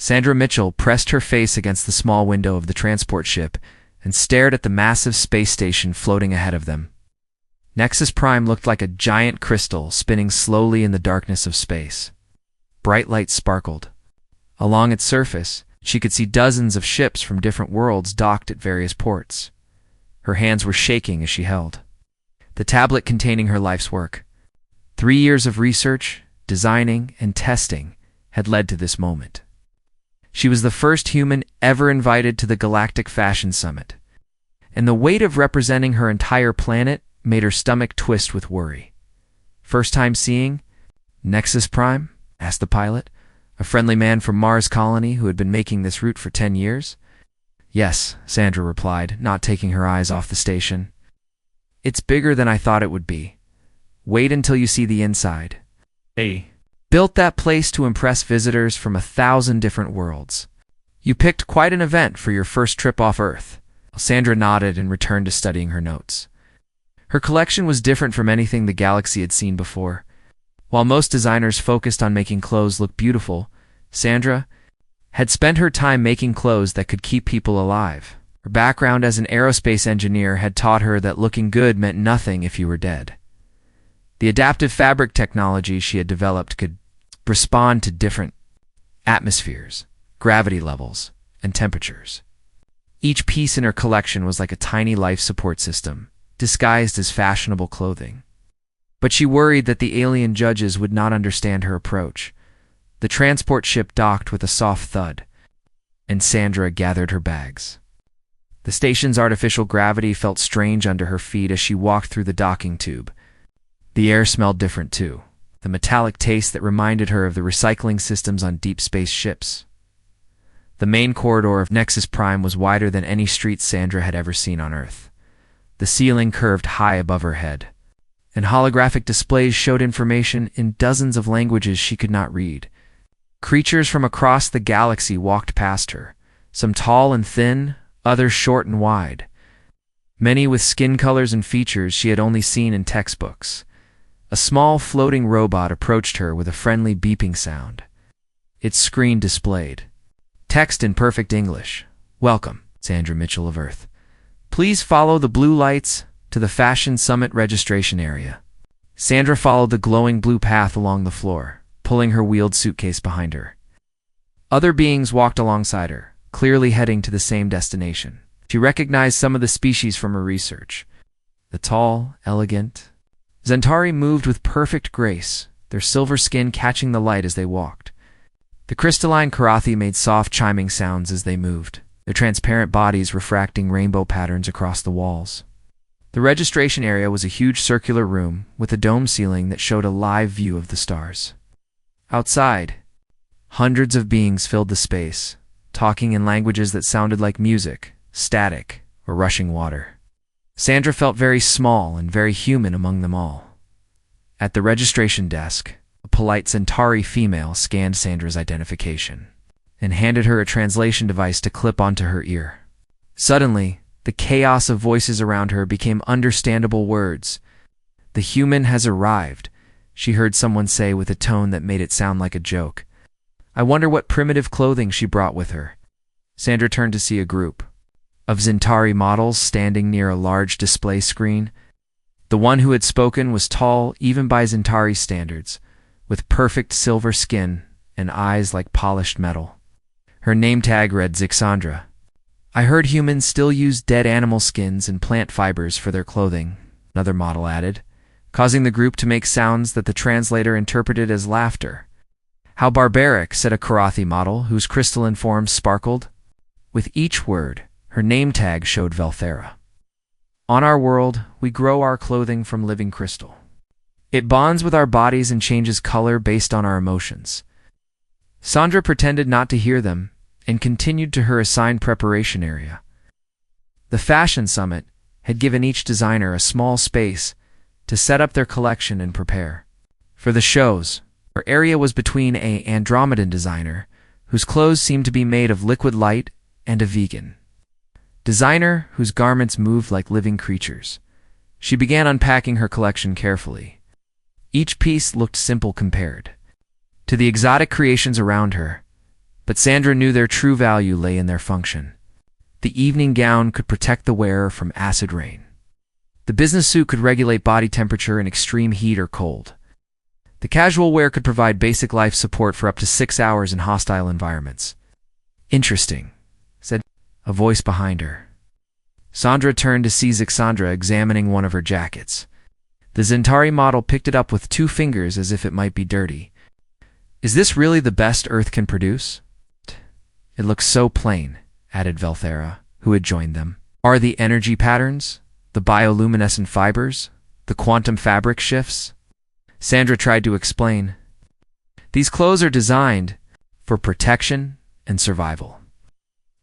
Sandra Mitchell pressed her face against the small window of the transport ship and stared at the massive space station floating ahead of them. Nexus Prime looked like a giant crystal spinning slowly in the darkness of space. Bright lights sparkled. Along its surface, she could see dozens of ships from different worlds docked at various ports. Her hands were shaking as she held the tablet containing her life's work. 3 years of research, designing, and testing had led to this moment. She was the first human ever invited to the Galactic Fashion Summit, and the weight of representing her entire planet made her stomach twist with worry. "First time seeing Nexus Prime?" asked the pilot, a friendly man from Mars Colony who had been making this route for 10 years. "Yes," Sandra replied, not taking her eyes off the station. "It's bigger than I thought it would be. Wait until you see the inside. They built that place to impress visitors from 1,000 different worlds. You picked quite an event for your first trip off Earth." Sandra nodded and returned to studying her notes. Her collection was different from anything the galaxy had seen before. While most designers focused on making clothes look beautiful, Sandra had spent her time making clothes that could keep people alive. Her background as an aerospace engineer had taught her that looking good meant nothing if you were dead. The adaptive fabric technology she had developed could respond to different atmospheres, gravity levels, and temperatures. Each piece in her collection was like a tiny life support system, disguised as fashionable clothing. But she worried that the alien judges would not understand her approach. The transport ship docked with a soft thud, and Sandra gathered her bags. The station's artificial gravity felt strange under her feet as she walked through the docking tube. The air smelled different too, the metallic taste that reminded her of the recycling systems on deep space ships. The main corridor of Nexus Prime was wider than any street Sandra had ever seen on Earth. The ceiling curved high above her head, and holographic displays showed information in dozens of languages she could not read. Creatures from across the galaxy walked past her, some tall and thin, others short and wide. Many with skin colors and features she had only seen in textbooks. A small floating robot approached her with a friendly beeping sound. Its screen displayed text in perfect English. "Welcome, Sandra Mitchell of Earth. Please follow the blue lights to the Fashion Summit registration area." Sandra followed the glowing blue path along the floor, pulling her wheeled suitcase behind her. Other beings walked alongside her, clearly heading to the same destination. She recognized some of the species from her research. The tall, elegant Zentari moved with perfect grace, their silver skin catching the light as they walked. The crystalline Karathi made soft chiming sounds as they moved, their transparent bodies refracting rainbow patterns across the walls. The registration area was a huge circular room with a dome ceiling that showed a live view of the stars. Outside, hundreds of beings filled the space, talking in languages that sounded like music, static, or rushing water. Sandra felt very small and very human among them all. At the registration desk, a polite Centauri female scanned Sandra's identification and handed her a translation device to clip onto her ear. Suddenly, the chaos of voices around her became understandable words. "The human has arrived," she heard someone say with a tone that made it sound like a joke. I wonder what primitive clothing she brought with her. Sandra turned to see a group of Zentari models standing near a large display screen. The one who had spoken was tall, even by Zentari standards, with perfect silver skin and eyes like polished metal. Her name tag read Zixandra. "I heard humans still use dead animal skins and plant fibers for their clothing," another model added, causing the group to make sounds that the translator interpreted as laughter. "How barbaric," said a Karathi model, whose crystalline form sparkled. With each word, her name tag showed Velthera. "On our world, we grow our clothing from living crystal. It bonds with our bodies and changes color based on our emotions." Sandra pretended not to hear them and continued to her assigned preparation area. The Fashion Summit had given each designer a small space to set up their collection and prepare. For the shows, her area was between an Andromedan designer, whose clothes seemed to be made of liquid light, and a vegan designer whose garments moved like living creatures. She began unpacking her collection carefully. Each piece looked simple compared to the exotic creations around her. But Sandra knew their true value lay in their function. The evening gown could protect the wearer from acid rain. The business suit could regulate body temperature in extreme heat or cold. The casual wear could provide basic life support for up to 6 hours in hostile environments. "Interesting," said a voice behind her. Sandra turned to see Zixandra examining one of her jackets. The Zentari model picked it up with 2 fingers as if it might be dirty. "Is this really the best Earth can produce?" "It looks so plain," added Velthera, who had joined them. "Are the energy patterns, the bioluminescent fibers, the quantum fabric shifts?" Sandra tried to explain. "These clothes are designed for protection and survival.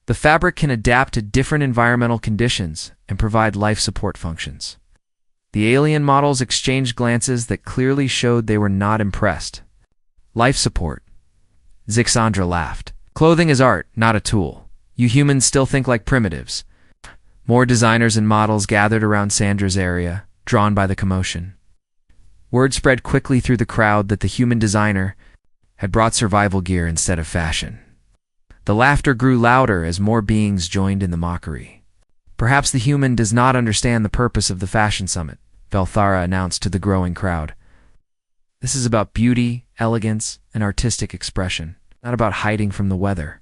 The fabric can adapt to different environmental conditions and provide life support functions." The alien models exchanged glances that clearly showed they were not impressed. "Life support?" Zixandra laughed. "Clothing is art, not a tool. You humans still think like primitives." More designers and models gathered around Sandra's area, drawn by the commotion. Word spread quickly through the crowd that the human designer had brought survival gear instead of fashion. The laughter grew louder as more beings joined in the mockery. "Perhaps the human does not understand the purpose of the fashion summit," Velthara announced to the growing crowd. "This is about beauty, elegance, and artistic expression, not about hiding from the weather."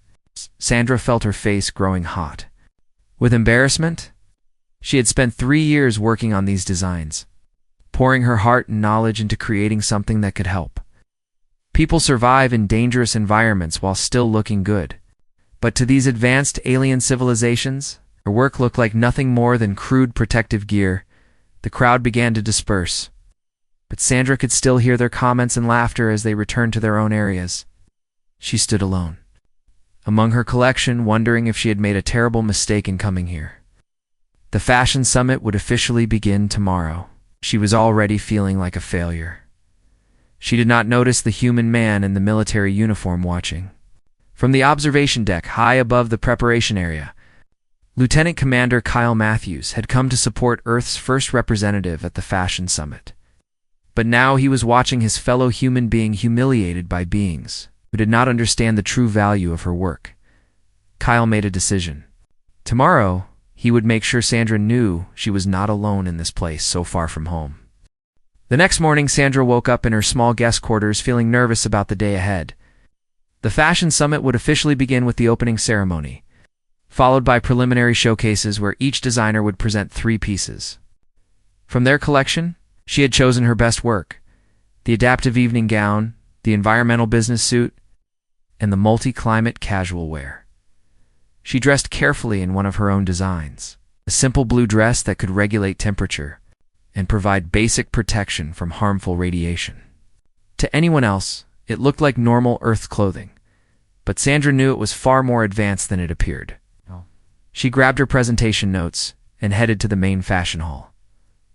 Sandra felt her face growing hot. With embarrassment, she had spent 3 years working on these designs, pouring her heart and knowledge into creating something that could help people survive in dangerous environments while still looking good. But to these advanced alien civilizations, her work looked like nothing more than crude protective gear. The crowd began to disperse, but Sandra could still hear their comments and laughter as they returned to their own areas. She stood alone among her collection, wondering if she had made a terrible mistake in coming here. The fashion summit would officially begin tomorrow. She was already feeling like a failure. She did not notice the human man in the military uniform watching. From the observation deck high above the preparation area, Lieutenant Commander Kyle Matthews had come to support Earth's first representative at the fashion summit. But now he was watching his fellow human being humiliated by beings who did not understand the true value of her work. Kyle made a decision. Tomorrow, he would make sure Sandra knew she was not alone in this place so far from home. The next morning, Sandra woke up in her small guest quarters feeling nervous about the day ahead. The fashion summit would officially begin with the opening ceremony, followed by preliminary showcases where each designer would present 3 pieces. From their collection, she had chosen her best work: the adaptive evening gown, the environmental business suit, and the multi-climate casual wear. She dressed carefully in one of her own designs, a simple blue dress that could regulate temperature and provide basic protection from harmful radiation. To anyone else, it looked like normal Earth clothing, but Sandra knew it was far more advanced than it appeared. She grabbed her presentation notes and headed to the main fashion hall.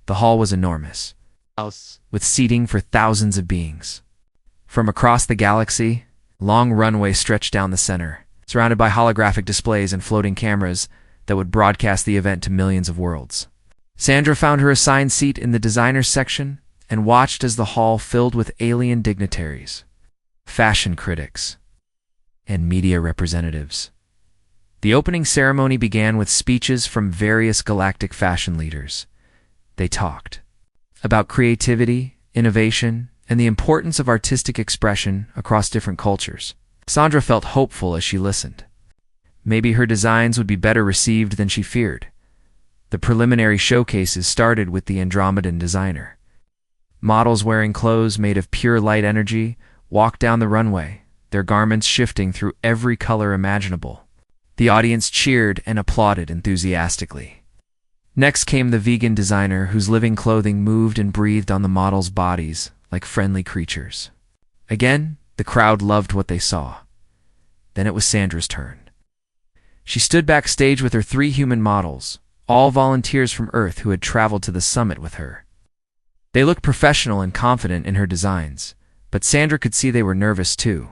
The hall was enormous, with seating for thousands of beings. From across the galaxy, a long runway stretched down the center, surrounded by holographic displays and floating cameras that would broadcast the event to millions of worlds. Sandra found her assigned seat in the designers section and watched as the hall filled with alien dignitaries, fashion critics, and media representatives. The opening ceremony began with speeches from various galactic fashion leaders. They talked about creativity, innovation, and the importance of artistic expression across different cultures. Sandra felt hopeful as she listened. Maybe her designs would be better received than she feared. The preliminary showcases started with the Andromedan designer. Models wearing clothes made of pure light energy walked down the runway, their garments shifting through every color imaginable. The audience cheered and applauded enthusiastically. Next came the vegan designer, whose living clothing moved and breathed on the models' bodies like friendly creatures. Again, the crowd loved what they saw. Then it was Sandra's turn. She stood backstage with her 3 human models, all volunteers from Earth who had traveled to the summit with her. They looked professional and confident in her designs, but Sandra could see they were nervous too.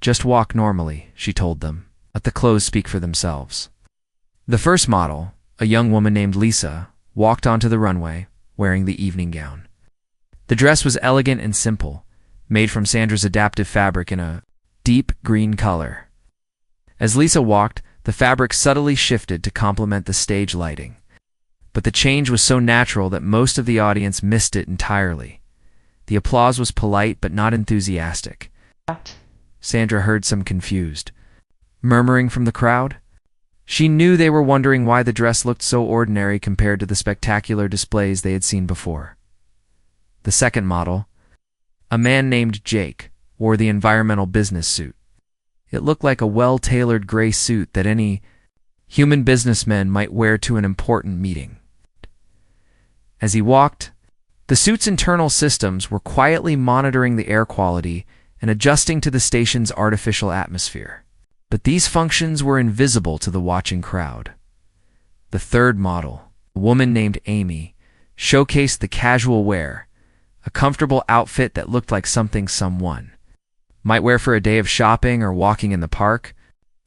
"Just walk normally," she told them. "Let the clothes speak for themselves." The first model, a young woman named Lisa, walked onto the runway, wearing the evening gown. The dress was elegant and simple, made from Sandra's adaptive fabric in a deep green color. As Lisa walked, the fabric subtly shifted to complement the stage lighting. But the change was so natural that most of the audience missed it entirely. The applause was polite but not enthusiastic. Sandra heard some confused murmuring from the crowd. She knew they were wondering why the dress looked so ordinary compared to the spectacular displays they had seen before. The second model, a man named Jake, wore the environmental business suit. It looked like a well-tailored gray suit that any human businessman might wear to an important meeting. As he walked, the suit's internal systems were quietly monitoring the air quality and adjusting to the station's artificial atmosphere. But these functions were invisible to the watching crowd. The third model, a woman named Amy, showcased the casual wear, a comfortable outfit that looked like something someone might wear for a day of shopping or walking in the park.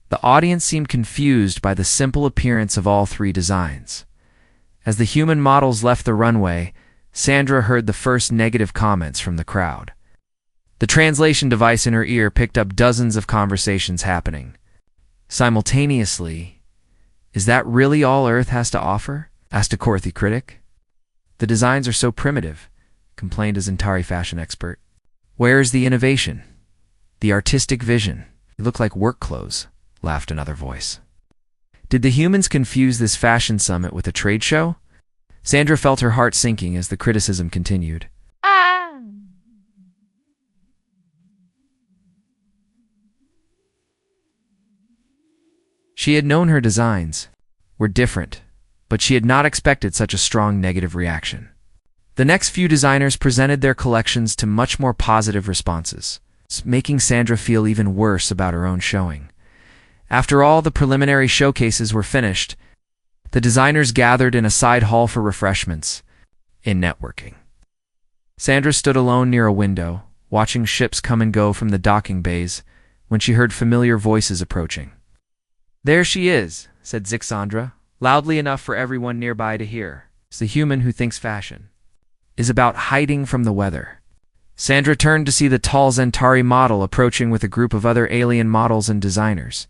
The audience seemed confused by the simple appearance of all three designs. As the human models left the runway, Sandra heard the first negative comments from the crowd. The translation device in her ear picked up dozens of conversations happening simultaneously. "Is that really all Earth has to offer?" asked a Corthy critic. "The designs are so primitive," complained a Zentari fashion expert. "Where is the innovation? The artistic vision? They look like work clothes," laughed another voice. Did the humans confuse this fashion summit with a trade show? Sandra felt her heart sinking as the criticism continued. She had known her designs were different, but she had not expected such a strong negative reaction. The next few designers presented their collections to much more positive responses, making Sandra feel even worse about her own showing. After all the preliminary showcases were finished, the designers gathered in a side hall for refreshments and networking. Sandra stood alone near a window, watching ships come and go from the docking bays, when she heard familiar voices approaching. "There she is," said Zixandra, loudly enough for everyone nearby to hear. "It's the human who thinks fashion is about hiding from the weather." Sandra turned to see the tall Zentari model approaching with a group of other alien models and designers.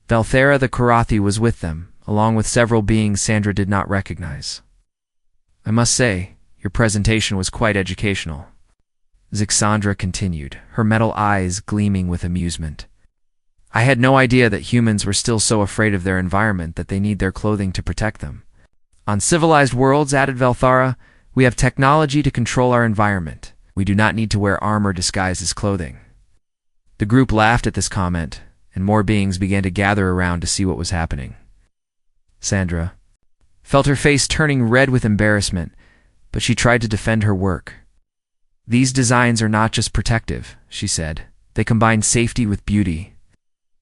Valthera the Karathi was with them, along with several beings Sandra did not recognize. "I must say, your presentation was quite educational," Zixandra continued, her metal eyes gleaming with amusement. "I had no idea that humans were still so afraid of their environment that they need their clothing to protect them. On civilized worlds," added Valthara, "we have technology to control our environment. We do not need to wear armor disguised as clothing." The group laughed at this comment, and more beings began to gather around to see what was happening. Sandra felt her face turning red with embarrassment, but she tried to defend her work. "These designs are not just protective," she said. "They combine safety with beauty.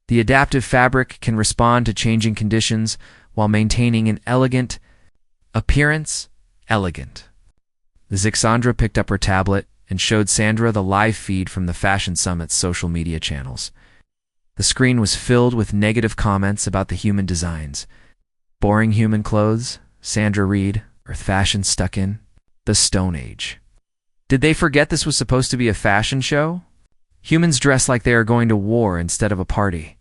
The adaptive fabric can respond to changing conditions while maintaining an elegant appearance." Elegant. Zixandra picked up her tablet and showed Sandra the live feed from the Fashion Summit's social media channels. The screen was filled with negative comments about the human designs. "Boring human clothes," Sandra read, "Earth fashion stuck in the Stone Age. Did they forget this was supposed to be a fashion show? Humans dress like they are going to war instead of a party."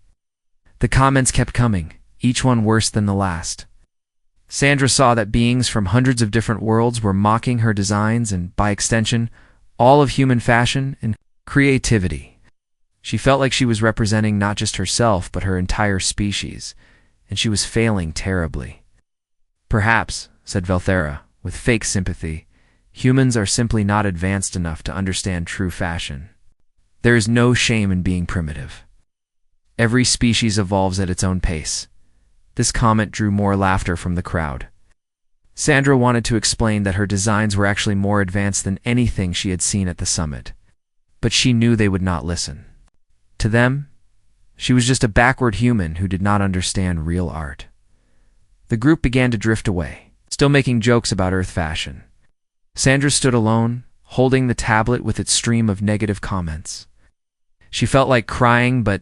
The comments kept coming, each one worse than the last. Sandra saw that beings from hundreds of different worlds were mocking her designs and, by extension, all of human fashion and creativity. She felt like she was representing not just herself but her entire species, and she was failing terribly. "Perhaps," said Valthera, with fake sympathy, "humans are simply not advanced enough to understand true fashion. There is no shame in being primitive. Every species evolves at its own pace." This comment drew more laughter from the crowd. Sandra wanted to explain that her designs were actually more advanced than anything she had seen at the summit, but she knew they would not listen. To them, she was just a backward human who did not understand real art. The group began to drift away, still making jokes about Earth fashion. Sandra stood alone, holding the tablet with its stream of negative comments. She felt like crying, but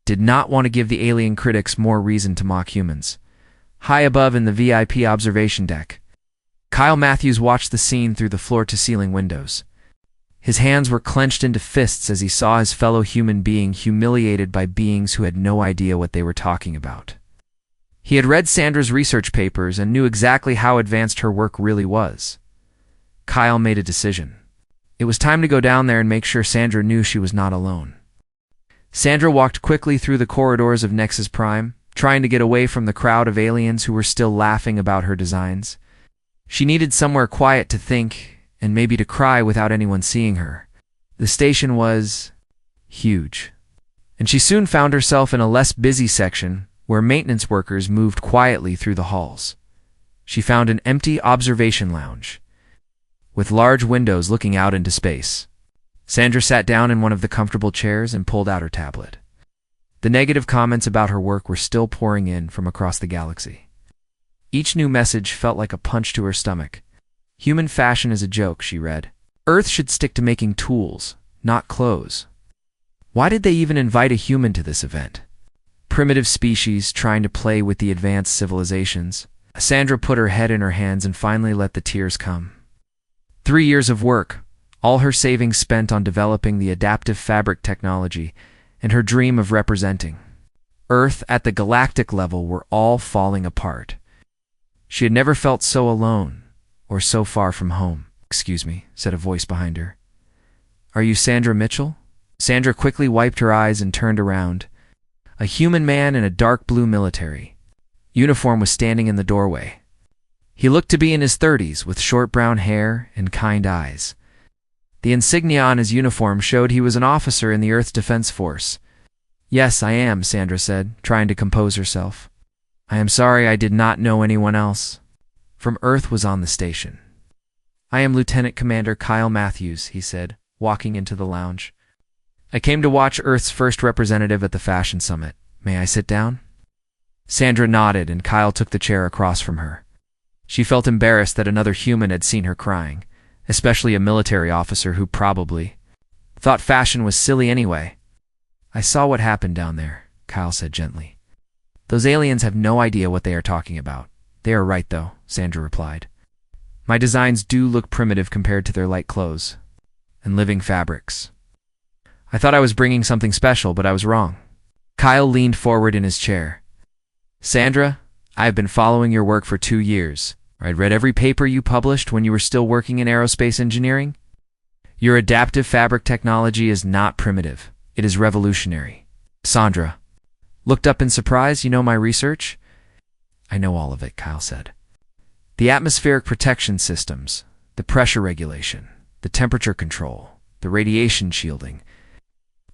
did not want to give the alien critics more reason to mock humans. High above in the VIP observation deck, Kyle Matthews watched the scene through the floor-to-ceiling windows. His hands were clenched into fists as he saw his fellow human being humiliated by beings who had no idea what they were talking about. He had read Sandra's research papers and knew exactly how advanced her work really was. Kyle made a decision. It was time to go down there and make sure Sandra knew she was not alone. Sandra walked quickly through the corridors of Nexus Prime, trying to get away from the crowd of aliens who were still laughing about her designs. She needed somewhere quiet to think, and maybe to cry without anyone seeing her. The station was huge, and she soon found herself in a less busy section where maintenance workers moved quietly through the halls. She found an empty observation lounge, with large windows looking out into space. Sandra sat down in one of the comfortable chairs and pulled out her tablet. The negative comments about her work were still pouring in from across the galaxy. Each new message felt like a punch to her stomach. Human fashion is a joke, she read. Earth should stick to making tools, not clothes. Why did they even invite a human to this event? Primitive species trying to play with the advanced civilizations. Sandra put her head in her hands and finally let the tears come. 3 years of work, all her savings spent on developing the adaptive fabric technology, and her dream of representing Earth at the galactic level were all falling apart. She had never felt so alone, or so far from home. "Excuse me," said a voice behind her. "Are you Sandra Mitchell?" Sandra quickly wiped her eyes and turned around. A human man in a dark blue military uniform was standing in the doorway. He looked to be in his 30s, with short brown hair and kind eyes. The insignia on his uniform showed he was an officer in the Earth's Defense Force. "Yes, I am," Sandra said, trying to compose herself. "I am sorry I did not know anyone else." From Earth was on the station. "I am Lieutenant Commander Kyle Matthews," he said, walking into the lounge. "I came to watch Earth's first representative at the Fashion Summit. May I sit down?" Sandra nodded, and Kyle took the chair across from her. She felt embarrassed that another human had seen her crying, especially a military officer who probably thought fashion was silly anyway. "I saw what happened down there," Kyle said gently. "Those aliens have no idea what they are talking about." "They are right, though," Sandra replied. "My designs do look primitive compared to their light clothes and living fabrics. I thought I was bringing something special, but I was wrong." Kyle leaned forward in his chair. "Sandra, I have been following your work for 2 years. I'd read every paper you published when you were still working in aerospace engineering. Your adaptive fabric technology is not primitive. It is revolutionary." Sandra looked up in surprise. "You know my research?" "I know all of it," Kyle said. "The atmospheric protection systems, the pressure regulation, the temperature control, the radiation shielding.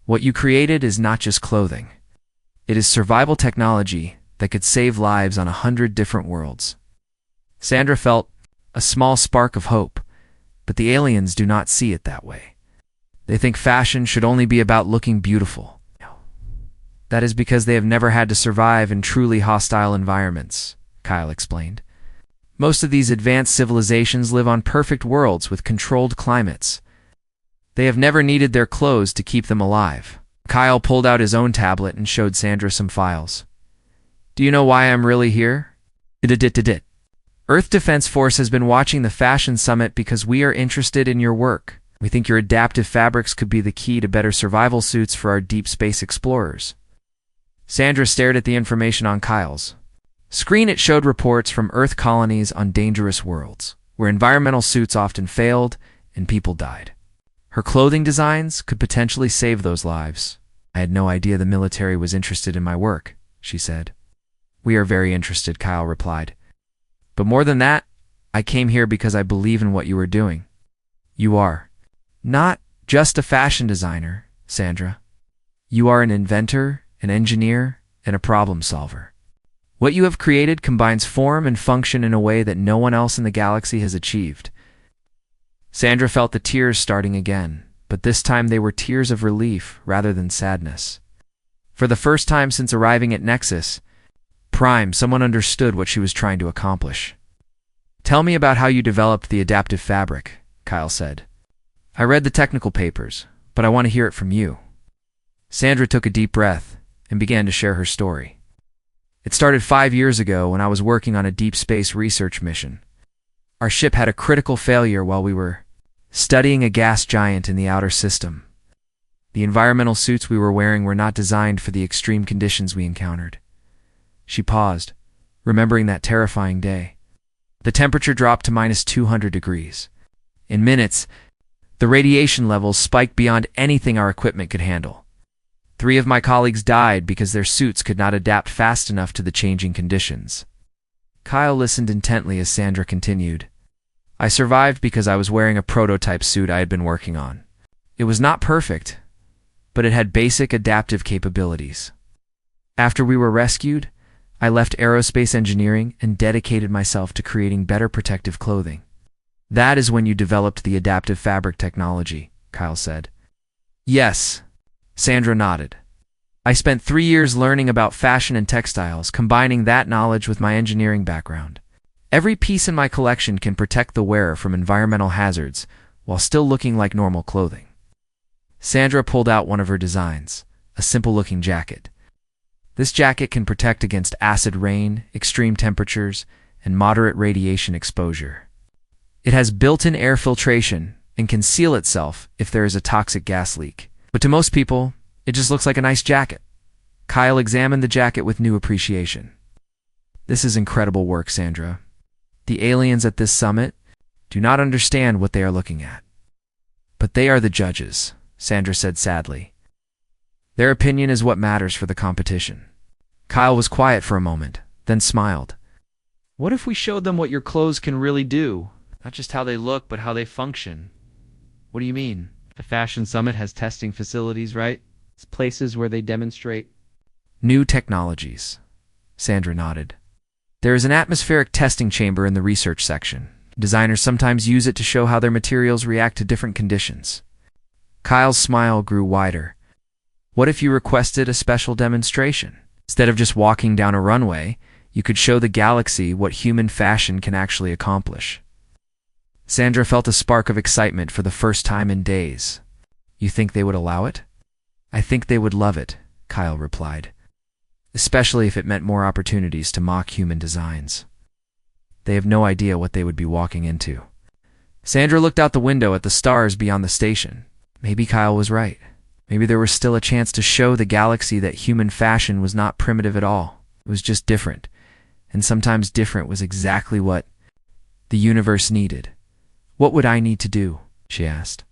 What you created is not just clothing. It is survival technology that could save lives on 100 different worlds." Sandra felt a small spark of hope, but the aliens do not see it that way. They think fashion should only be about looking beautiful. "That is because they have never had to survive in truly hostile environments," Kyle explained. "Most of these advanced civilizations live on perfect worlds with controlled climates. They have never needed their clothes to keep them alive." Kyle pulled out his own tablet and showed Sandra some files. "Do you know why I'm really here?" "Earth Defense Force has been watching the Fashion Summit because we are interested in your work. We think your adaptive fabrics could be the key to better survival suits for our deep space explorers." Sandra stared at the information on Kyle's screen. It showed reports from Earth colonies on dangerous worlds, where environmental suits often failed and people died. Her clothing designs could potentially save those lives. "I had no idea the military was interested in my work," she said. "We are very interested," Kyle replied. "But more than that, I came here because I believe in what you are doing." "You are not just a fashion designer, Sandra. You are an inventor, an engineer, and a problem solver. What you have created combines form and function in a way that no one else in the galaxy has achieved." Sandra felt the tears starting again, but this time they were tears of relief rather than sadness. For the first time since arriving at Nexus Prime, someone understood what she was trying to accomplish. "Tell me about how you developed the adaptive fabric," Kyle said. "I read the technical papers, but I want to hear it from you." Sandra took a deep breath and began to share her story. "It started 5 years ago when I was working on a deep space research mission. Our ship had a critical failure while we were studying a gas giant in the outer system. The environmental suits we were wearing were not designed for the extreme conditions we encountered. She paused, remembering that terrifying day. The temperature dropped to -200 degrees. In minutes, the radiation levels spiked beyond anything our equipment could handle. 3 of my colleagues died because their suits could not adapt fast enough to the changing conditions. Kyle listened intently as Sandra continued. I survived because I was wearing a prototype suit I had been working on. It was not perfect, but it had basic adaptive capabilities. After we were rescued, I left aerospace engineering and dedicated myself to creating better protective clothing. That is when you developed the adaptive fabric technology, Kyle said. Yes, Sandra nodded. I spent 3 years learning about fashion and textiles, combining that knowledge with my engineering background. Every piece in my collection can protect the wearer from environmental hazards while still looking like normal clothing. Sandra pulled out one of her designs, a simple-looking jacket. This jacket can protect against acid rain, extreme temperatures, and moderate radiation exposure. It has built-in air filtration and can seal itself if there is a toxic gas leak. But to most people, it just looks like a nice jacket. Kyle examined the jacket with new appreciation. This is incredible work, Sandra. The aliens at this summit do not understand what they are looking at. But they are the judges, Sandra said sadly. Their opinion is what matters for the competition. Kyle was quiet for a moment, then smiled. What if we showed them what your clothes can really do? Not just how they look, but how they function. What do you mean? The Fashion Summit has testing facilities, right? It's places where they demonstrate new technologies. Sandra nodded. There is an atmospheric testing chamber in the research section. Designers sometimes use it to show how their materials react to different conditions. Kyle's smile grew wider. What if you requested a special demonstration? Instead of just walking down a runway, you could show the galaxy what human fashion can actually accomplish. Sandra felt a spark of excitement for the first time in days. You think they would allow it? I think they would love it, Kyle replied. Especially if it meant more opportunities to mock human designs. They have no idea what they would be walking into. Sandra looked out the window at the stars beyond the station. Maybe Kyle was right. Maybe there was still a chance to show the galaxy that human fashion was not primitive at all. It was just different. And sometimes different was exactly what the universe needed. What would I need to do? She asked.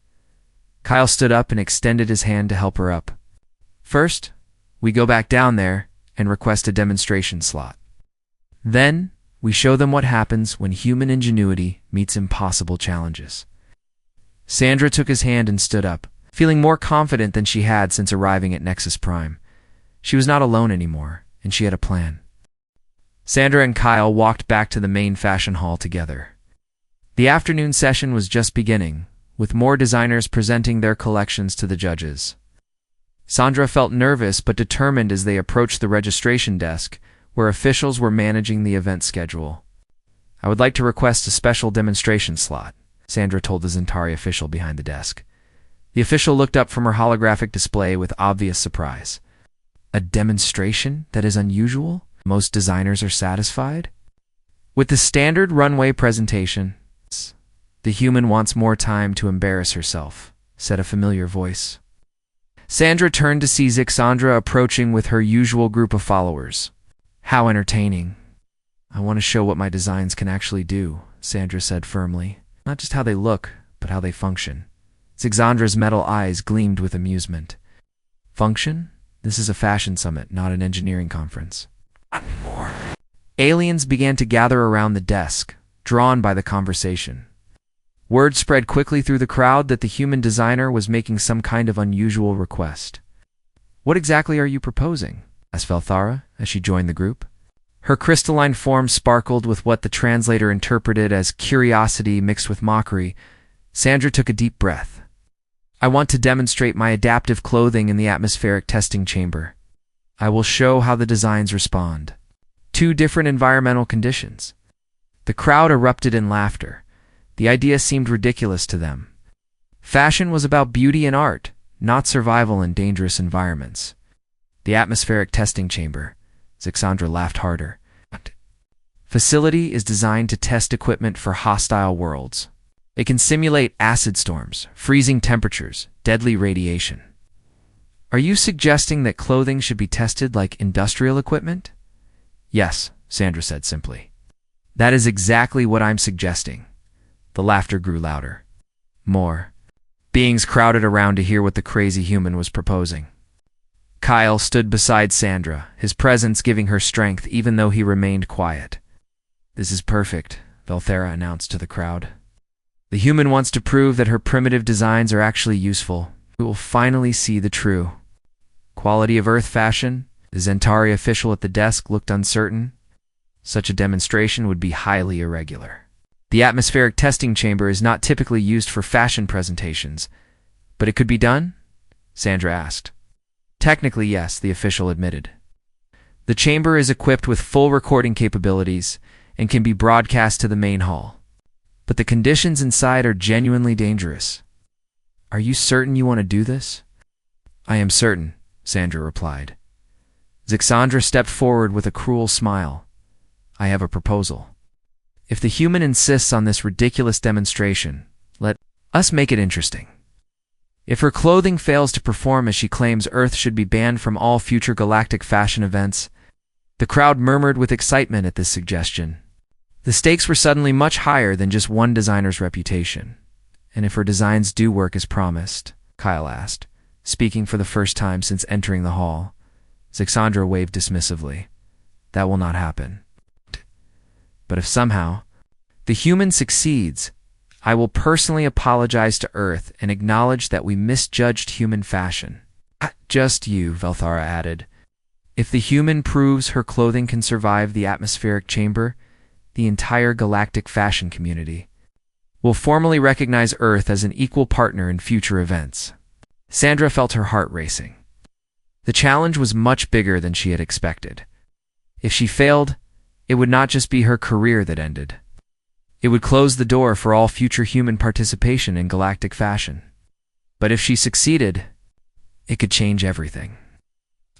Kyle stood up and extended his hand to help her up. First, we go back down there and request a demonstration slot. Then, we show them what happens when human ingenuity meets impossible challenges. Sandra took his hand and stood up, feeling more confident than she had since arriving at Nexus Prime. She was not alone anymore, and she had a plan. Sandra and Kyle walked back to the main fashion hall together. The afternoon session was just beginning, with more designers presenting their collections to the judges. Sandra felt nervous but determined as they approached the registration desk, where officials were managing the event schedule. I would like to request a special demonstration slot, Sandra told the Zentari official behind the desk. The official looked up from her holographic display with obvious surprise. A demonstration that is unusual? Most designers are satisfied? With the standard runway presentation, the human wants more time to embarrass herself, said a familiar voice. Sandra turned to see Zixandra approaching with her usual group of followers. How entertaining. I want to show what my designs can actually do, Sandra said firmly. Not just how they look, but how they function. Zixandra's metal eyes gleamed with amusement. Function? This is a fashion summit, not an engineering conference. Not anymore. Aliens began to gather around the desk, drawn by the conversation. Word spread quickly through the crowd that the human designer was making some kind of unusual request. What exactly are you proposing? Asked Velthara as she joined the group. Her crystalline form sparkled with what the translator interpreted as curiosity mixed with mockery. Sandra took a deep breath. I want to demonstrate my adaptive clothing in the atmospheric testing chamber. I will show how the designs respond. 2 different environmental conditions. The crowd erupted in laughter. The idea seemed ridiculous to them. Fashion was about beauty and art, not survival in dangerous environments. The atmospheric testing chamber. Zixandra laughed harder. Facility is designed to test equipment for hostile worlds. It can simulate acid storms, freezing temperatures, deadly radiation. Are you suggesting that clothing should be tested like industrial equipment? Yes, Sandra said simply. That is exactly what I'm suggesting. The laughter grew louder. More beings crowded around to hear what the crazy human was proposing. Kyle stood beside Sandra, his presence giving her strength even though he remained quiet. This is perfect, Velthera announced to the crowd. The human wants to prove that her primitive designs are actually useful. We will finally see the true quality of Earth fashion. The Zentari official at the desk looked uncertain. Such a demonstration would be highly irregular. The atmospheric testing chamber is not typically used for fashion presentations, but it could be done? Sandra asked. Technically, yes, the official admitted. The chamber is equipped with full recording capabilities and can be broadcast to the main hall. But the conditions inside are genuinely dangerous. Are you certain you want to do this? I am certain, Sandra replied. Zixandra stepped forward with a cruel smile. I have a proposal. If the human insists on this ridiculous demonstration, let us make it interesting. If her clothing fails to perform as she claims, Earth should be banned from all future galactic fashion events. The crowd murmured with excitement at this suggestion. The stakes were suddenly much higher than just one designer's reputation. And if her designs do work as promised, Kyle asked, speaking for the first time since entering the hall. Zixandra waved dismissively. That will not happen. But if somehow the human succeeds, I will personally apologize to Earth and acknowledge that we misjudged human fashion. Just you, Velthara added. If the human proves her clothing can survive the atmospheric chamber, the entire galactic fashion community will formally recognize Earth as an equal partner in future events. Sandra felt her heart racing. The challenge was much bigger than she had expected. If she failed, it would not just be her career that ended. It would close the door for all future human participation in galactic fashion. But if she succeeded, it could change everything.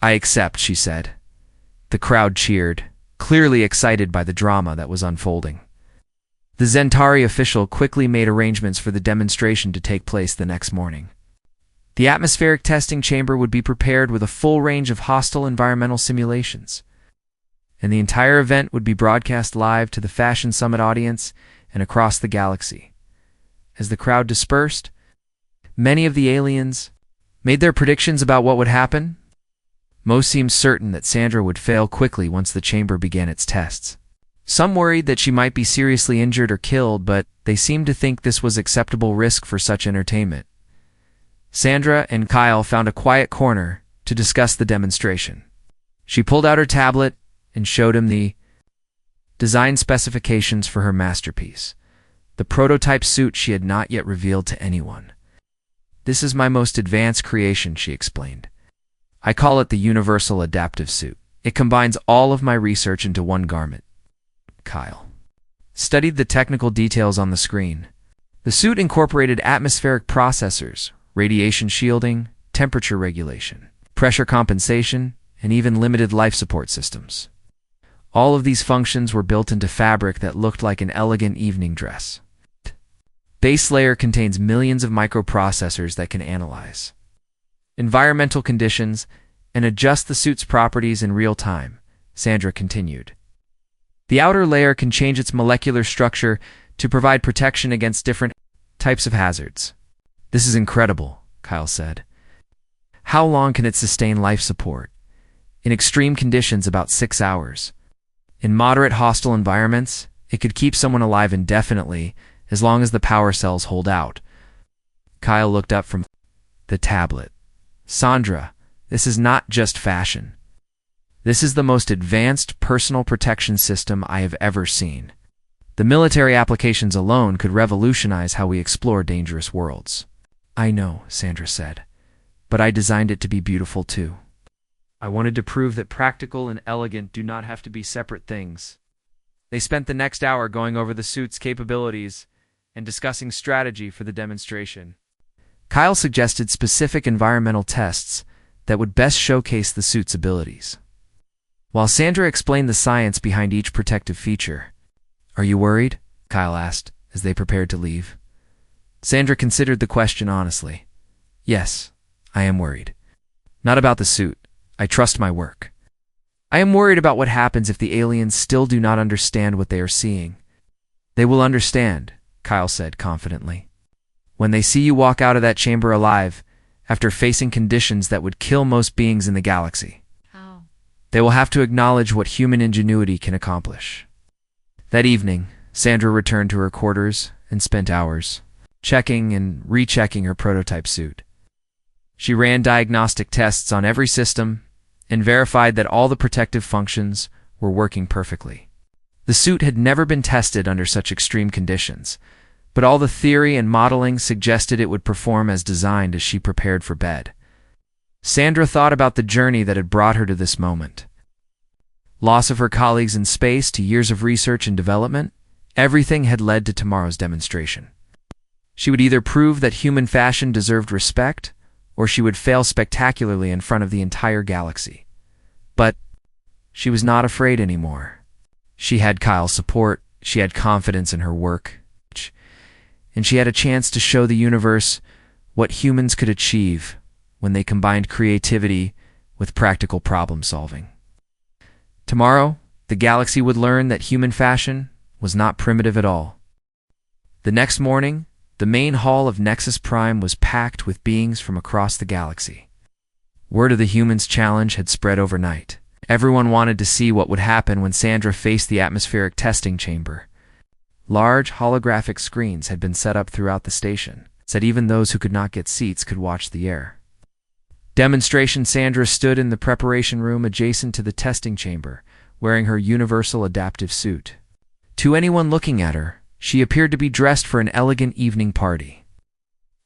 I accept, she said. The crowd cheered, clearly excited by the drama that was unfolding. The Zentari official quickly made arrangements for the demonstration to take place the next morning. The atmospheric testing chamber would be prepared with a full range of hostile environmental simulations, and the entire event would be broadcast live to the Fashion Summit audience and across the galaxy. As the crowd dispersed, many of the aliens made their predictions about what would happen. Most seemed certain that Sandra would fail quickly once the chamber began its tests. Some worried that she might be seriously injured or killed, but they seemed to think this was acceptable risk for such entertainment. Sandra and Kyle found a quiet corner to discuss the demonstration. She pulled out her tablet and showed him the design specifications for her masterpiece, the prototype suit she had not yet revealed to anyone. This is my most advanced creation, she explained. I call it the Universal Adaptive Suit. It combines all of my research into one garment. Kyle studied the technical details on the screen. The suit incorporated atmospheric processors, radiation shielding, temperature regulation, pressure compensation, and even limited life support systems. All of these functions were built into fabric that looked like an elegant evening dress. Base layer contains millions of microprocessors that can analyze environmental conditions and adjust the suit's properties in real time, Sandra continued. The outer layer can change its molecular structure to provide protection against different types of hazards. This is incredible, Kyle said. How long can it sustain life support? In extreme conditions, about 6 hours. In moderate hostile environments, it could keep someone alive indefinitely as long as the power cells hold out. Kyle looked up from the tablet. Sandra, this is not just fashion. This is the most advanced personal protection system I have ever seen. The military applications alone could revolutionize how we explore dangerous worlds. I know, Sandra said, but I designed it to be beautiful too. I wanted to prove that practical and elegant do not have to be separate things. They spent the next hour going over the suit's capabilities and discussing strategy for the demonstration. Kyle suggested specific environmental tests that would best showcase the suit's abilities, while Sandra explained the science behind each protective feature. Are you worried? Kyle asked as they prepared to leave. Sandra considered the question honestly. Yes, I am worried. Not about the suit. I trust my work. I am worried about what happens if the aliens still do not understand what they are seeing. They will understand, Kyle said confidently. When they see you walk out of that chamber alive, after facing conditions that would kill most beings in the galaxy. How? They will have to acknowledge what human ingenuity can accomplish. That evening, Sandra returned to her quarters and spent hours checking and rechecking her prototype suit. She ran diagnostic tests on every system and verified that all the protective functions were working perfectly. The suit had never been tested under such extreme conditions, but all the theory and modeling suggested it would perform as designed as she prepared for bed. Sandra thought about the journey that had brought her to this moment. Loss of her colleagues in space to years of research and development, everything had led to tomorrow's demonstration. She would either prove that human fashion deserved respect, or she would fail spectacularly in front of the entire galaxy. But she was not afraid anymore. She had Kyle's support, she had confidence in her work, and she had a chance to show the universe what humans could achieve when they combined creativity with practical problem solving. Tomorrow, the galaxy would learn that human fashion was not primitive at all. The next morning, the main hall of Nexus Prime was packed with beings from across the galaxy. Word of the humans' challenge had spread overnight. Everyone wanted to see what would happen when Sandra faced the atmospheric testing chamber. Large holographic screens had been set up throughout the station, so that even those who could not get seats could watch the air. Demonstration Sandra stood in the preparation room adjacent to the testing chamber, wearing her universal adaptive suit. To anyone looking at her, she appeared to be dressed for an elegant evening party.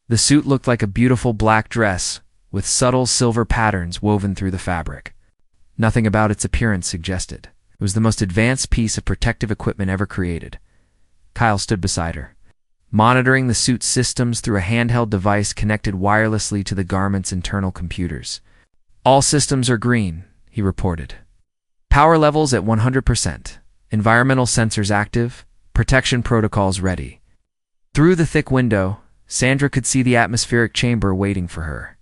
The suit looked like a beautiful black dress, with subtle silver patterns woven through the fabric. Nothing about its appearance suggested it was the most advanced piece of protective equipment ever created. Kyle stood beside her, monitoring the suit's systems through a handheld device connected wirelessly to the garment's internal computers. All systems are green, he reported. Power levels at 100%. Environmental sensors active. Protection protocols ready. Through the thick window, Sandra could see the atmospheric chamber waiting for her.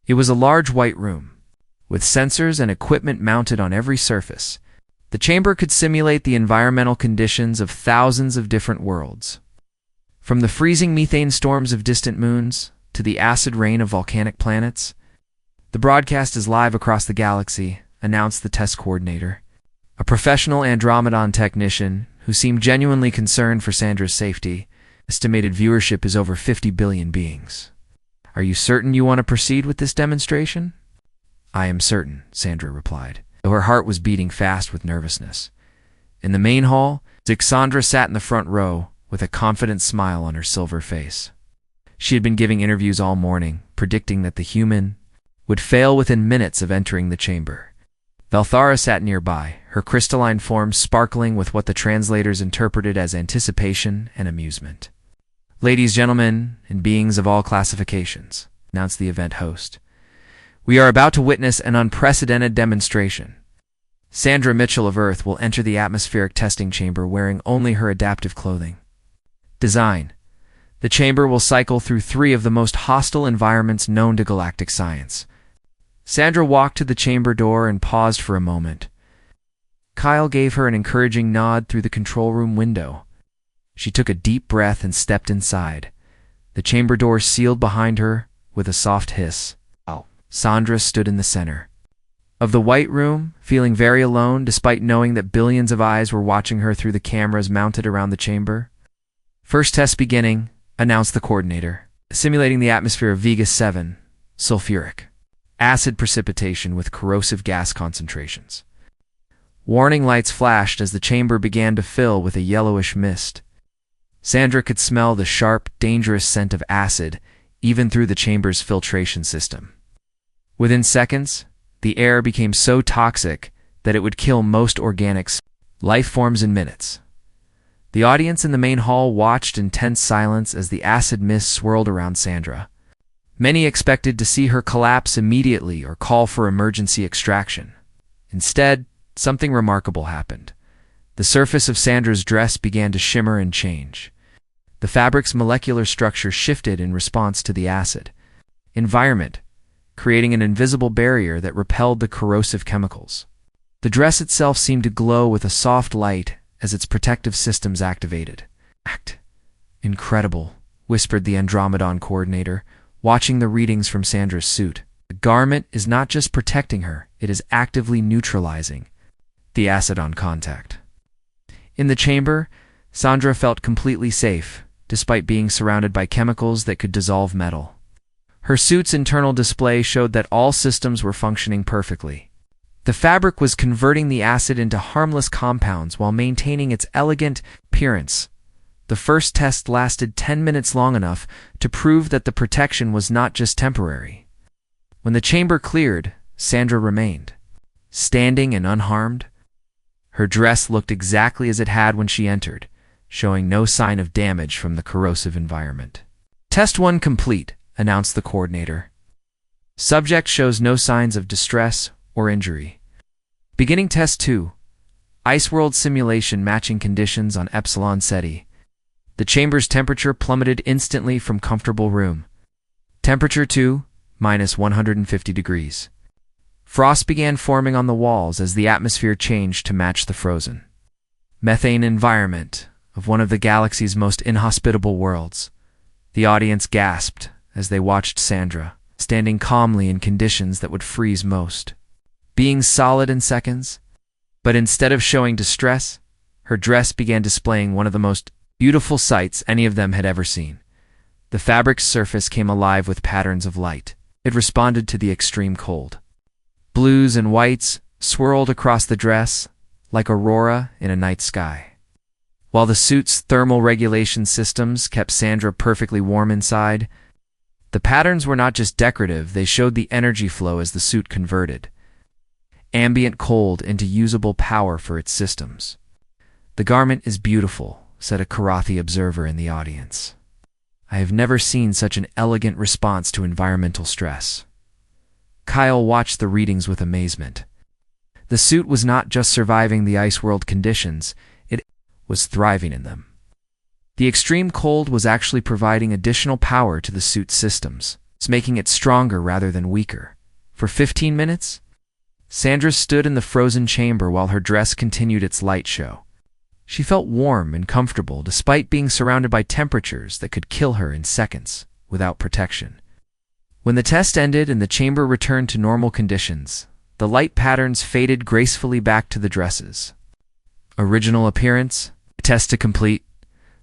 It was a large white room, with sensors and equipment mounted on every surface. The chamber could simulate the environmental conditions of thousands of different worlds. From the freezing methane storms of distant moons to the acid rain of volcanic planets. The broadcast is live across the galaxy, announced the test coordinator, a professional Andromedon technician who seemed genuinely concerned for Sandra's safety. Estimated viewership is over 50 billion beings. Are you certain you want to proceed with this demonstration? I am certain, Sandra replied, though her heart was beating fast with nervousness. In the main hall, Zixandra sat in the front row with a confident smile on her silver face. She had been giving interviews all morning, predicting that the human would fail within minutes of entering the chamber. Valthara sat nearby, her crystalline form sparkling with what the translators interpreted as anticipation and amusement. Ladies, gentlemen, and beings of all classifications, announced the event host. We are about to witness an unprecedented demonstration. Sandra Mitchell of Earth will enter the atmospheric testing chamber wearing only her adaptive clothing. Design. The chamber will cycle through 3 of the most hostile environments known to galactic science. Sandra walked to the chamber door and paused for a moment. Kyle gave her an encouraging nod through the control room window. She took a deep breath and stepped inside. The chamber door sealed behind her with a soft hiss. Sandra stood in the center of the white room, feeling very alone despite knowing that billions of eyes were watching her through the cameras mounted around the chamber. First test beginning, announced the coordinator, simulating the atmosphere of Vega 7, sulfuric acid precipitation with corrosive gas concentrations. Warning lights flashed as the chamber began to fill with a yellowish mist. Sandra could smell the sharp, dangerous scent of acid even through the chamber's filtration system. Within seconds, the air became so toxic that it would kill most organic life forms in minutes. The audience in the main hall watched in tense silence as the acid mist swirled around Sandra. Many expected to see her collapse immediately or call for emergency extraction. Instead, something remarkable happened. The surface of Sandra's dress began to shimmer and change. The fabric's molecular structure shifted in response to the acid environment, creating an invisible barrier that repelled the corrosive chemicals. The dress itself seemed to glow with a soft light as its protective systems activated. Incredible, whispered the Andromedon coordinator, watching the readings from Sandra's suit. The garment is not just protecting her, it is actively neutralizing the acid on contact. In the chamber, Sandra felt completely safe, despite being surrounded by chemicals that could dissolve metal. Her suit's internal display showed that all systems were functioning perfectly. The fabric was converting the acid into harmless compounds while maintaining its elegant appearance. The first test lasted 10 minutes, long enough to prove that the protection was not just temporary. When the chamber cleared, Sandra remained, standing and unharmed. Her dress looked exactly as it had when she entered, showing no sign of damage from the corrosive environment. Test 1 complete, announced the coordinator. Subject shows no signs of distress or injury. Beginning Test 2. Ice World simulation matching conditions on Epsilon Ceti. The chamber's temperature plummeted instantly from comfortable room. Temperature 2, minus 150 degrees. Frost began forming on the walls as the atmosphere changed to match the frozen methane environment of one of the galaxy's most inhospitable worlds. The audience gasped as they watched Sandra, standing calmly in conditions that would freeze most, being solid in seconds. But instead of showing distress, her dress began displaying one of the most beautiful sights any of them had ever seen. The fabric's surface came alive with patterns of light. It responded to the extreme cold. Blues and whites swirled across the dress like aurora in a night sky. While the suit's thermal regulation systems kept Sandra perfectly warm inside, the patterns were not just decorative, they showed the energy flow as the suit converted ambient cold into usable power for its systems. The garment is beautiful, said a Karathi observer in the audience. I have never seen such an elegant response to environmental stress. Kyle watched the readings with amazement. The suit was not just surviving the ice world conditions, it was thriving in them. The extreme cold was actually providing additional power to the suit's systems, making it stronger rather than weaker. For 15 minutes, Sandra stood in the frozen chamber while her dress continued its light show. She felt warm and comfortable despite being surrounded by temperatures that could kill her in seconds without protection. When the test ended and the chamber returned to normal conditions, the light patterns faded gracefully back to the dresses. Original appearance, test to complete,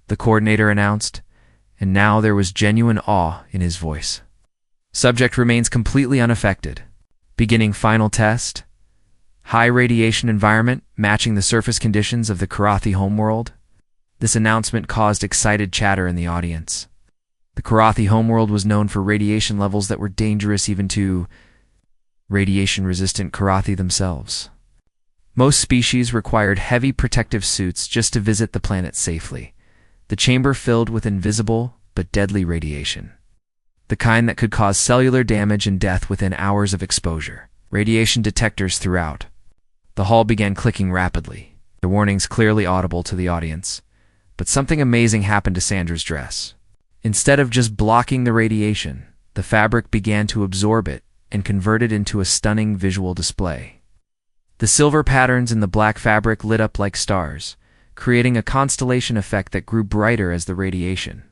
the coordinator announced, and now there was genuine awe in his voice. Subject remains completely unaffected. Beginning final test. High radiation environment matching the surface conditions of the Karathi homeworld. This announcement caused excited chatter in the audience. The Karathi homeworld was known for radiation levels that were dangerous even to radiation-resistant Karathi themselves. Most species required heavy protective suits just to visit the planet safely. The chamber filled with invisible but deadly radiation, the kind that could cause cellular damage and death within hours of exposure. Radiation detectors throughout. The hall began clicking rapidly, the warnings clearly audible to the audience. But something amazing happened to Sandra's dress. Instead of just blocking the radiation, the fabric began to absorb it and convert it into a stunning visual display. The silver patterns in the black fabric lit up like stars, creating a constellation effect that grew brighter as the radiation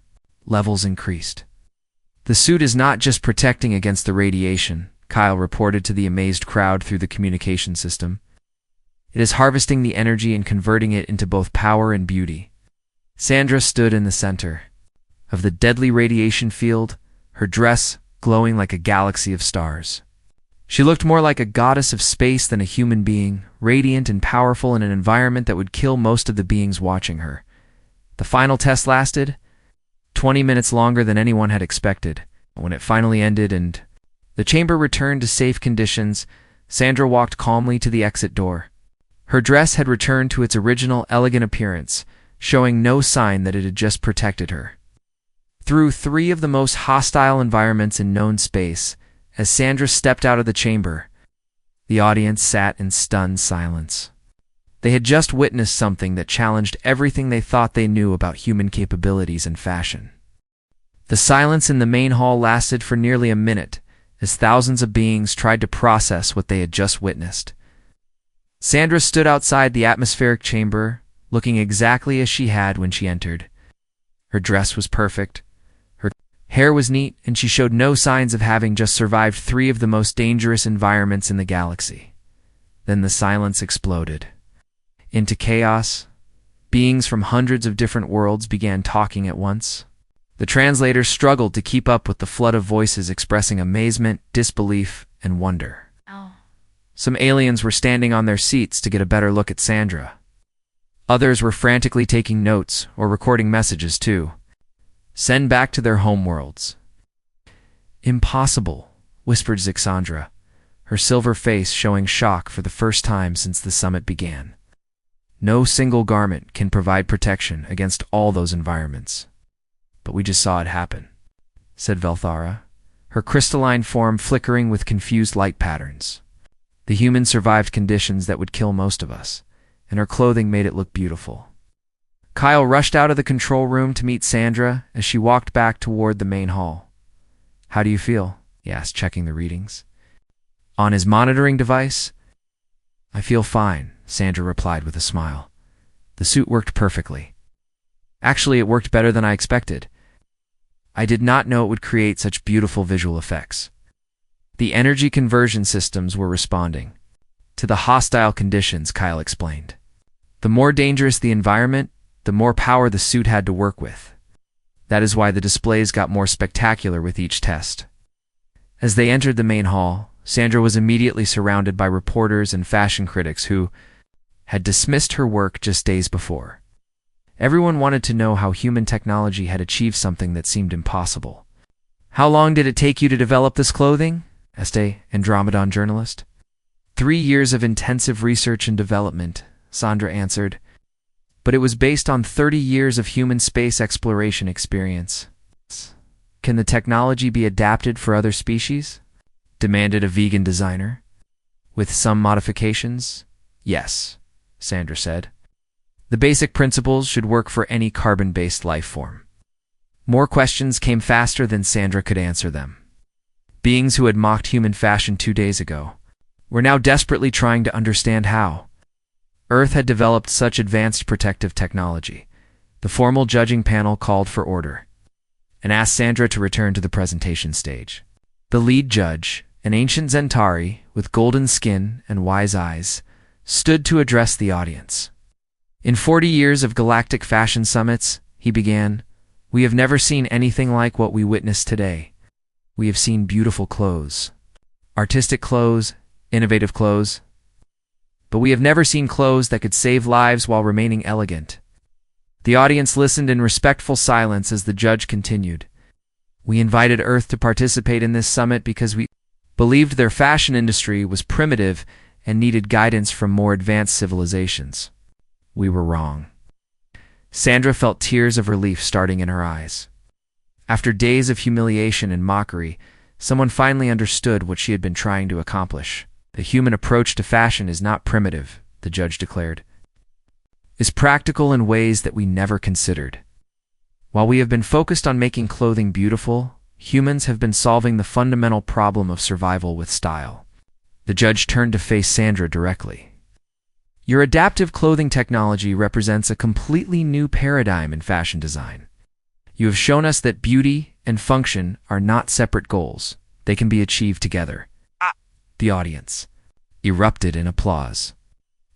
levels increased. The suit is not just protecting against the radiation, Kyle reported to the amazed crowd through the communication system. It is harvesting the energy and converting it into both power and beauty. Sandra stood in the center of the deadly radiation field, her dress glowing like a galaxy of stars. She looked more like a goddess of space than a human being, radiant and powerful in an environment that would kill most of the beings watching her. The final test lasted 20 minutes longer than anyone had expected. When it finally ended and the chamber returned to safe conditions, Sandra walked calmly to the exit door. Her dress had returned to its original elegant appearance, showing no sign that it had just protected her. Through 3 of the most hostile environments in known space, as Sandra stepped out of the chamber, the audience sat in stunned silence. They had just witnessed something that challenged everything they thought they knew about human capabilities and fashion. The silence in the main hall lasted for nearly a minute, as thousands of beings tried to process what they had just witnessed. Sandra stood outside the atmospheric chamber, looking exactly as she had when she entered. Her dress was perfect, her hair was neat, and she showed no signs of having just survived 3 of the most dangerous environments in the galaxy. Then the silence exploded into chaos. Beings from hundreds of different worlds began talking at once. The translators struggled to keep up with the flood of voices expressing amazement, disbelief, and wonder. Some aliens were standing on their seats to get a better look at Sandra. Others were frantically taking notes or recording messages to send back to their homeworlds. "Impossible," whispered Zixandra, her silver face showing shock for the first time since the summit began. "No single garment can provide protection against all those environments." "But we just saw it happen," said Velthara, her crystalline form flickering with confused light patterns. "The human survived conditions that would kill most of us, and her clothing made it look beautiful." Kyle rushed out of the control room to meet Sandra as she walked back toward the main hall. "How do you feel?" he asked, checking the readings on his monitoring device. "I feel fine," Sandra replied with a smile. "The suit worked perfectly. Actually, it worked better than I expected. I did not know it would create such beautiful visual effects. The energy conversion systems were responding to the hostile conditions," Kyle explained. "The more dangerous the environment, the more power the suit had to work with. That is why the displays got more spectacular with each test." As they entered the main hall, Sandra was immediately surrounded by reporters and fashion critics who had dismissed her work just days before. Everyone wanted to know how human technology had achieved something that seemed impossible. "How long did it take you to develop this clothing?" asked an Andromedon journalist. 3 years of intensive research and development," Sandra answered. "But it was based on 30 years of human space exploration experience." "Can the technology be adapted for other species?" demanded a vegan designer. "With some modifications, yes," Sandra said. "The basic principles should work for any carbon-based life form." More questions came faster than Sandra could answer them. Beings who had mocked human fashion 2 days ago were now desperately trying to understand how Earth had developed such advanced protective technology. The formal judging panel called for order and asked Sandra to return to the presentation stage. The lead judge, an ancient Zentari with golden skin and wise eyes, stood to address the audience. "In 40 years of galactic fashion summits," he began, "we have never seen anything like what we witnessed today. We have seen beautiful clothes, artistic clothes, innovative clothes, but we have never seen clothes that could save lives while remaining elegant." The audience listened in respectful silence as the judge continued. "We invited Earth to participate in this summit because we believed their fashion industry was primitive and needed guidance from more advanced civilizations. We were wrong." Sandra felt tears of relief starting in her eyes. After days of humiliation and mockery, someone finally understood what she had been trying to accomplish. "The human approach to fashion is not primitive," the judge declared. "It's practical in ways that we never considered. While we have been focused on making clothing beautiful, humans have been solving the fundamental problem of survival with style." The judge turned to face Sandra directly. "Your adaptive clothing technology represents a completely new paradigm in fashion design. You have shown us that beauty and function are not separate goals. They can be achieved together." The audience erupted in applause.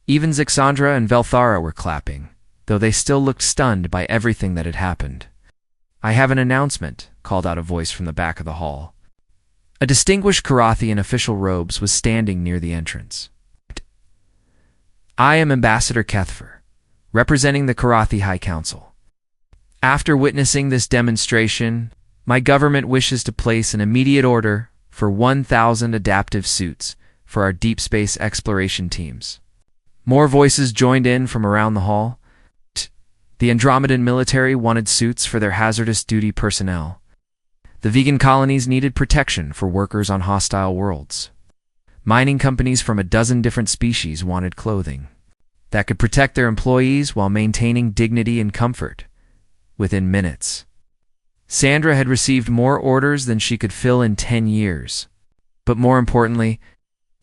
Even Zixandra and Velthara were clapping, though they still looked stunned by everything that had happened. "I have an announcement," called out a voice from the back of the hall. A distinguished Karathi in official robes was standing near the entrance. "I am Ambassador Kethfer, representing the Karathi High Council. After witnessing this demonstration, my government wishes to place an immediate order for 1,000 adaptive suits for our deep space exploration teams." More voices joined in from around the hall. The Andromedan military wanted suits for their hazardous duty personnel. The vegan colonies needed protection for workers on hostile worlds. Mining companies from a dozen different species wanted clothing. that could protect their employees while maintaining dignity and comfort. Within minutes, Sandra had received more orders than she could fill in 10 years. But more importantly,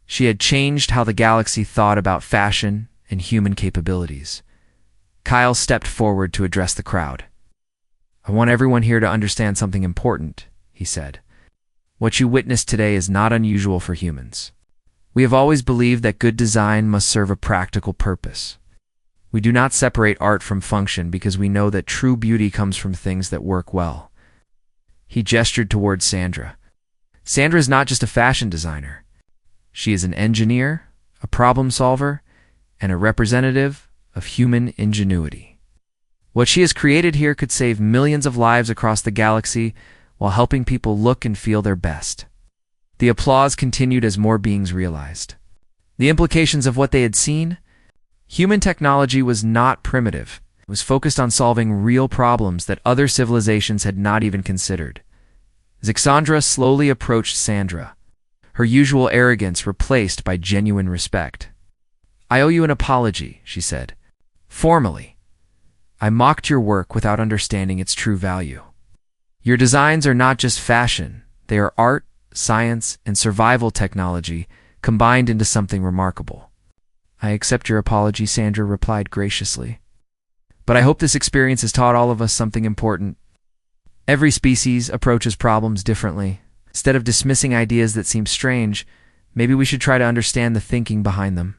she had changed how the galaxy thought about fashion and human capabilities. Kyle stepped forward to address the crowd. "I want everyone here to understand something important," he said. "What you witnessed today is not unusual for humans. We have always believed that good design must serve a practical purpose. We do not separate art from function because we know that true beauty comes from things that work well." He gestured towards Sandra. Sandra is not just a fashion designer. She is an engineer, a problem solver, and a representative of human ingenuity. What she has created here could save millions of lives across the galaxy while helping people look and feel their best. The applause continued as more beings realized the implications of what they had seen. Human technology was not primitive. It was focused on solving real problems that other civilizations had not even considered. Zixandra slowly approached Sandra, her usual arrogance replaced by genuine respect. "I owe you an apology," she said. "Formally, I mocked your work without understanding its true value. Your designs are not just fashion. They are art, science, and survival technology combined into something remarkable." "I accept your apology," Sandra replied graciously. "But I hope this experience has taught all of us something important. Every species approaches problems differently. Instead of dismissing ideas that seem strange, maybe we should try to understand the thinking behind them."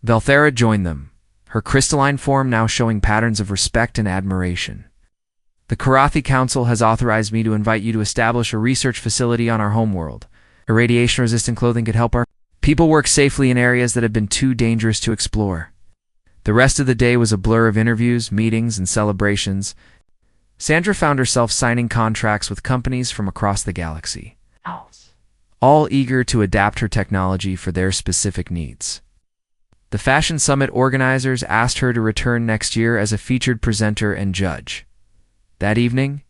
Valthera joined them, her crystalline form now showing patterns of respect and admiration. "The Karathi Council has authorized me to invite you to establish a research facility on our homeworld. Irradiation-resistant clothing could help our people work safely in areas that have been too dangerous to explore." The rest of the day was a blur of interviews, meetings, and celebrations. Sandra found herself signing contracts with companies from across the galaxy, all eager to adapt her technology for their specific needs. The Fashion Summit organizers asked her to return next year as a featured presenter and judge. That evening,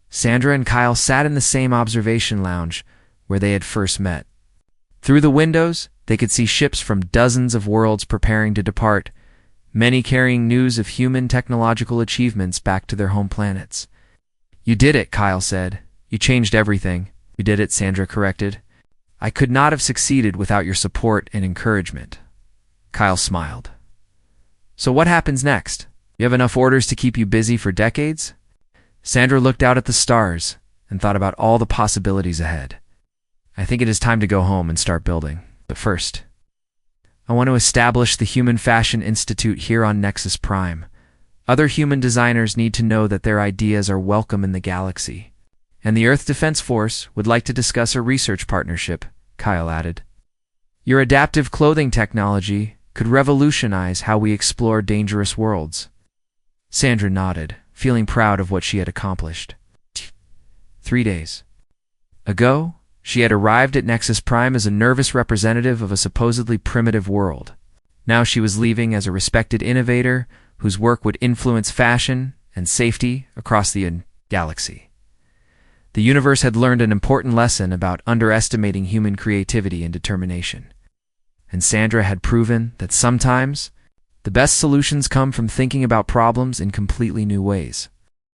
Sandra and Kyle sat in the same observation lounge where they had first met. Through the windows, they could see ships from dozens of worlds preparing to depart, many carrying news of human technological achievements back to their home planets. "You did it," Kyle said. "You changed everything." "You did it," Sandra corrected. "I could not have succeeded without your support and encouragement." Kyle smiled. "So what happens next? You have enough orders to keep you busy for decades?" Sandra looked out at the stars and thought about all the possibilities ahead. "I think it is time to go home and start building. But first, I want to establish the Human Fashion Institute here on Nexus Prime. Other human designers need to know that their ideas are welcome in the galaxy. And the Earth Defense Force would like to discuss a research partnership," Kyle added. "Your adaptive clothing technology could revolutionize how we explore dangerous worlds." Sandra nodded, feeling proud of what she had accomplished. 3 days ago, she had arrived at Nexus Prime as a nervous representative of a supposedly primitive world. Now she was leaving as a respected innovator whose work would influence fashion and safety across the galaxy. The universe had learned an important lesson about underestimating human creativity and determination. And Sandra had proven that sometimes the best solutions come from thinking about problems in completely new ways.